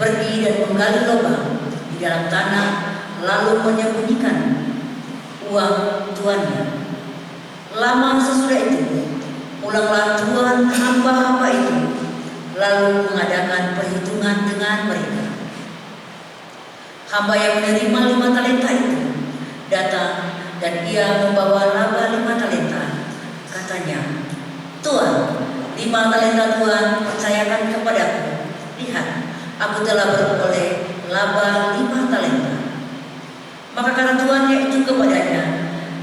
pergi dan menggali lubang di dalam tanah, lalu menyembunyikan uang tuannya. Lama sesudah itu, pulanglah tuan hamba-hamba itu, lalu mengadakan perhitungan dengan mereka. Hamba yang menerima 5 talenta itu datang dan ia membawa laba 5 talenta. Katanya, "Tuan, 5 talenta Tuhan percayakan kepadaku. Lihat, aku telah beroleh laba 5 talenta." Maka kata tuannya itu kepadanya,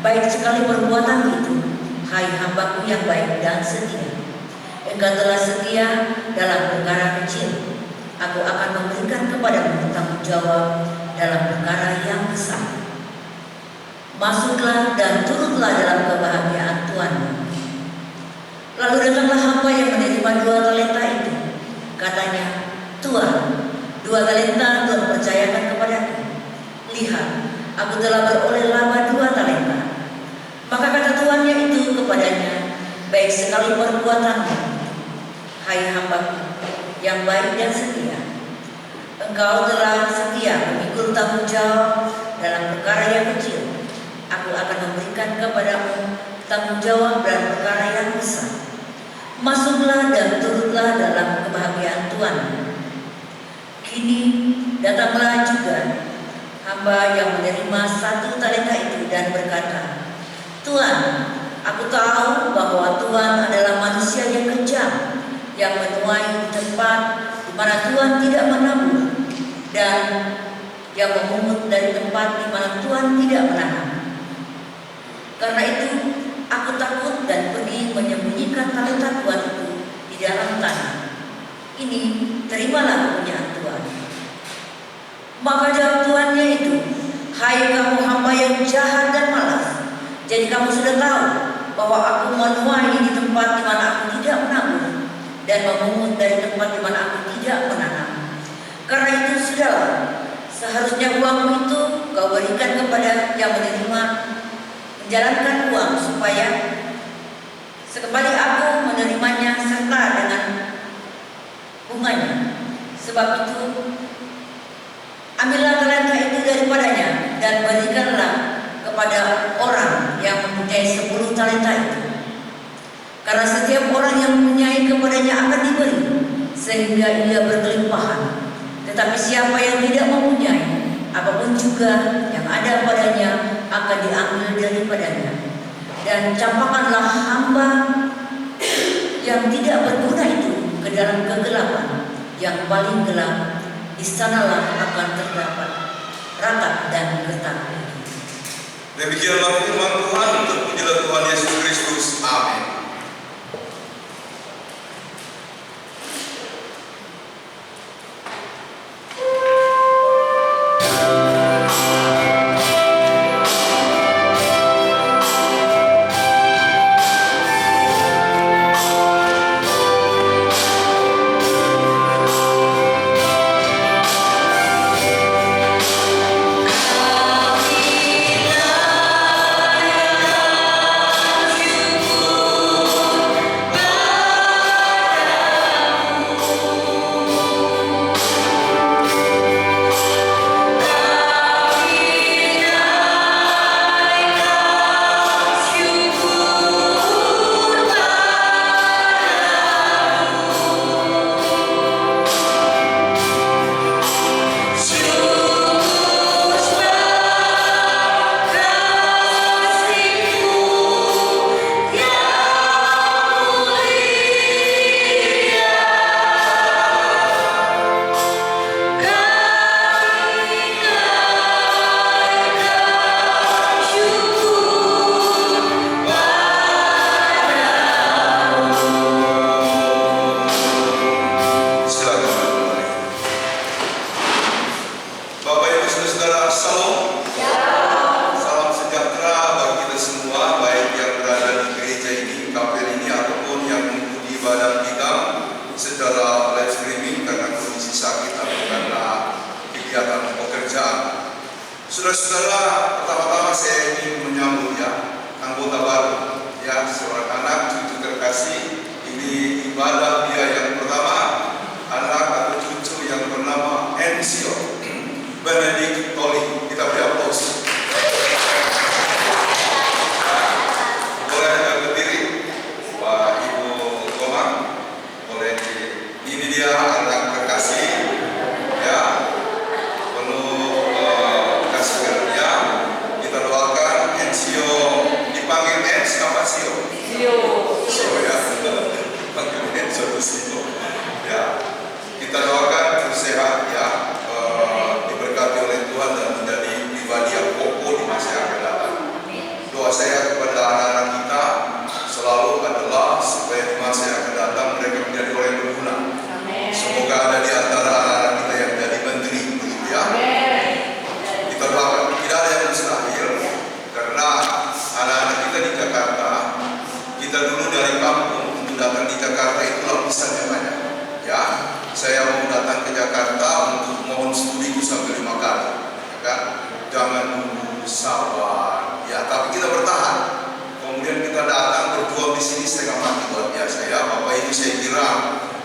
"Baik sekali perbuatan itu, hai hambaku yang baik dan setia. Engkau telah setia dalam perkara kecil. Aku akan memberikan kepadamu tanggung jawab dalam perkara yang besar. Masuklah dan turutlah dalam kebahagiaan Tuhanmu." Lalu datanglah hamba yang menerima 2 talenta itu. Katanya, "Tuan, 2 talenta Tuhan percayakan kepadaku. Lihat, aku telah beroleh laba 2 talenta." Maka kata tuannya itu kepadanya, "Baik sekali perbuatanmu, hai hambaku yang baik dan setia. Engkau telah setia memikul tanggung jawab dalam perkara yang kecil. Aku akan memberikan kepadamu tanggung jawab dalam perkara yang besar. Masuklah dan turutlah dalam kebahagiaan Tuhan." Kini datanglah juga hamba yang menerima 1 talenta itu dan berkata, "Tuan, aku tahu bahwa Tuhan adalah manusia yang kejam, yang menuai di tempat di mana Tuhan tidak menabur, dan yang memungut dari tempat di mana Tuhan tidak menanam. Karena itu aku takut dan pergi menyembunyikan talenta Tuhan itu di dalam tanah. Ini terimalah kepunyaan Tuhan." Maka jawab tuannya itu, "Hai kamu hamba yang jahat dan malas, jadi kamu sudah tahu bahwa aku menuai di tempat di mana aku tidak menabur dan memungut dari tempat di mana aku tidak menanam. Karena itu sudahlah, seharusnya uangmu itu kau berikan kepada yang menerima, menjalankan uang supaya sekembali aku menerimanya serta dengan bunganya. Sebab itu ambillah talenta itu daripadanya dan berikanlah kepada orang yang mempunyai 10 talenta itu. Karena setiap orang yang mempunyai kepadanya akan diberi, sehingga ia berkelimpahan. Tetapi siapa yang tidak mempunyai, apapun juga yang ada padanya akan diambil daripadanya. Dan campakkanlah hamba yang tidak berguna itu ke dalam kegelapan yang paling gelap. Di sanalah akan terdapat ratap dan getah." Demikianlah firman Tuhan. Terpujilah Tuhan Yesus Kristus. Amin. Saudara-saudara, pertama-tama saya ingin menyambut anggota baru, seorang anak cucu terkasih. Ini ibadah dia yang pertama, anak atau cucu yang bernama Ensio Benedict Toli. Kita beri aplaus. Boleh berdiri, Pak Ibu Komang. Boleh ini dia anak terkasih, ya, penuh kasih karunia. Kita doakan Ensio, dipanggil Ens apa Sio? Sio ya, panggil Ensio Sio. Ya, kita doakan terus sehat ya, diberkati oleh Tuhan dan menjadi pribadi yang kokoh di masa yang akan datang. Doa saya kepada anak-anak kita selalu adalah supaya di masa yang akan datang mereka menjadi orang yang berguna. Semoga ada di antara anak-anak kita yang menjadi menteri, begitu ya. Kita doakan tidak ada yang mustahil, karena anak-anak kita di Jakarta, kita dulu dari kampung untuk datang di Jakarta itu lapisannya banyak. Ya, saya mau datang ke Jakarta untuk mohon studi itu sampai 5 kali, ya kan? Jangan dulu sabar, ya. Tapi kita bertahan. Kemudian kita datang berjuang di sini setengah mati luar biasa ya. Bapak ini saya kira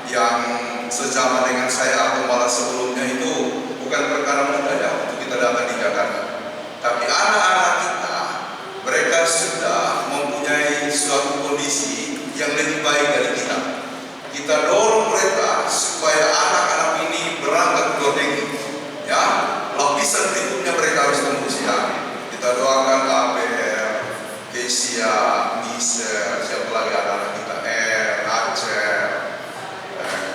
yang sejaman dengan saya atau malah sebelumnya itu bukan perkara mudah ya untuk kita datang di Jakarta. Tapi anak-anak kita, mereka sudah mempunyai suatu kondisi yang lebih baik dari kita. Kita dorong mereka supaya anak-anak ini berangkat ke luar negeri. Ya, lapisan berikutnya mereka harus tembus ya. Kita doakan APR, Kesia, Miser, siapa lagi anak-anak kita, Aceh,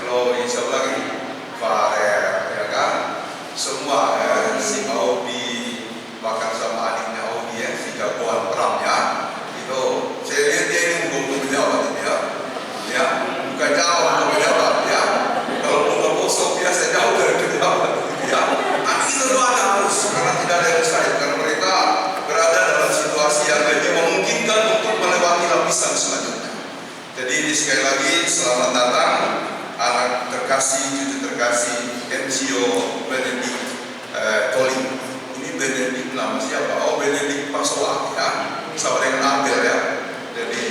Chloe, siapa lagi, Farel, ya kan? Semua si Audi, bahkan sama adiknya Audi ya, si jagoan perangnya. Itu saya lihat dia ini untuk menjawab ya. Ya, bukan jawab untuk menjawab ya. Kalau bunga bosok biasa jauh dari penjawab ya. Tapi kita doakan terus karena tidak ada yang mustahil, karena mereka berada dalam situasi yang lebih memungkinkan untuk melewati lapisan selanjutnya. Jadi sekali lagi selamat datang anak terkasih, cucu terkasih Ensio Benedict Toli. Ini Benedict nama siapa? Oh, Benedict Pasoa ya, sama dengan Abel ya. Jadi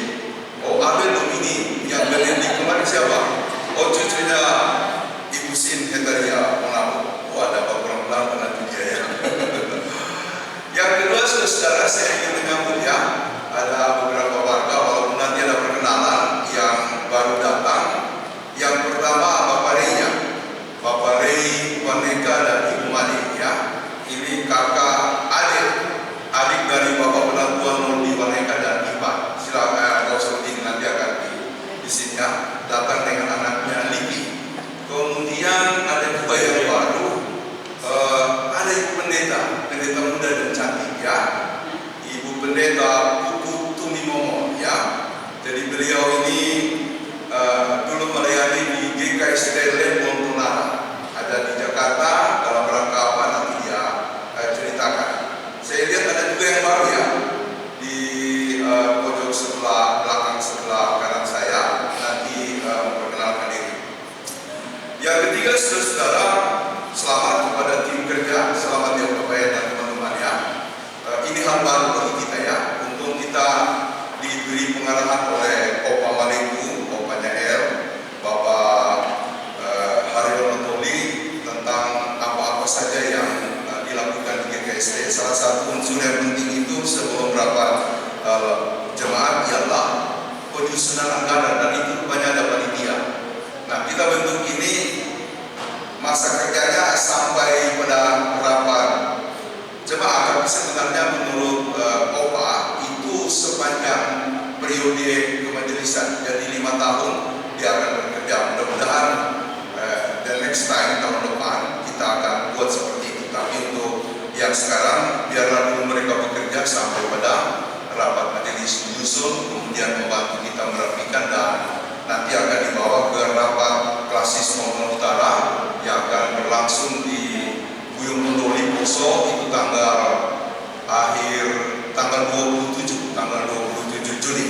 Abel Domini, yang Benedict kemarin siapa? Oh, cucunya Ibu Sin Hetaria Monabo. Oh, ada apa kurang-kurang nanti dia ya. Yang kedua, saudara, saya ingin menyambut ya, ada beberapa warga walaupun nanti ada perkenalan yang baru datang. Yang pertama Bapak Rey-nya, Bapak Rey, Waneka dan Ibu Madi ya. Ini kakak adik dari Bapak Penangguhan Nurdi Waneka dan Ipan. Silakan kalau seperti ini nanti akan di sini ya. Datang dengan anaknya Liki. Kemudian ada juga yang baru, ada Ibu Pendeta muda dan cantik ya. Ibu Pendeta Putu Tumimomo ya. Jadi beliau ini dulu melayani di GKSD Lembong Tunara, ada di Jakarta. Dalam rangka apa nanti dia ceritakan. Saya lihat ada juga yang baru ya di pojok sebelah belakang sebelah kanan saya, nanti memperkenalkan diri. Yang ketiga, saudara, selamat kepada tim kerja, selamat ya Bapak dan teman-teman ya. Ini hal baru bagi kita ya, untuk kita diberi pengarahan oleh Opa Maleku, Opanya El, Bapak Haryono Toli, tentang apa-apa saja yang dilakukan di GKSD. Salah satu unsur yang penting itu sebelum rapat jemaat ialah penyusunan anggaran, dan itu rupanya ada panitia. Nah, kita bentuk ini masa kerjanya sampai pada rapat jemaat, tapi sebenarnya menurut Opa itu sepanjang periode kemajelisan, jadi 5 tahun dia akan bekerja. Mudah-mudahan the next time, tahun depan kita akan buat seperti itu. Tapi untuk yang sekarang biarlah dulu mereka bekerja sampai pada rapat majelis menyusun, kemudian membantu kita merapikan, dan nanti akan dibawa ke rapat klasis Momono Utara yang akan berlangsung di Buyung Mondoli Poso, itu tanggal 27 Juni.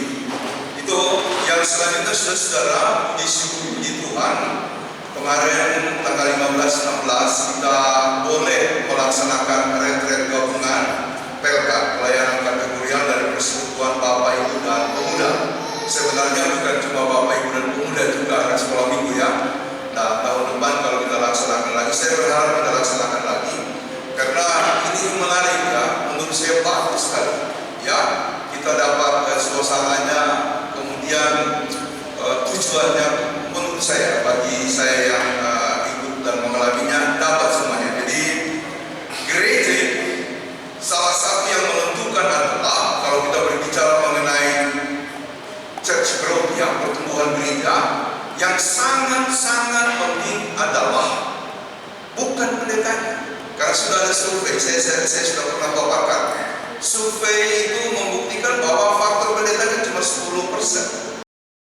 Itu yang selanjutnya, saudara, puji Tuhan, kemarin tanggal 15-16 kita boleh melaksanakan retret gabungan PLK, pelayanan kategorial dari Persekutuan Bapak Ibu dan Pemuda. Sebenarnya bukan cuma Bapak Ibu dan Pemuda, juga anak sekolah minggu ya. Nah, tahun depan kalau kita laksanakan lagi, saya berharap kita laksanakan lagi, karena ini menarik ya, menurut saya bagus sekali ya, kita dapat suasananya, kemudian tujuannya menurut saya, bagi saya yang ikut dan mengalaminya, dapat semuanya. Jadi gereja salah satu yang menentukan adalah, kalau kita berbicara mengenai church growth ya, pertumbuhan gereja, yang sangat-sangat penting adalah bukan pendetanya. Karena sudah ada survei, saya sudah pernah paparkan. Survei itu membuktikan bahwa faktor pendetanya cuma 10%.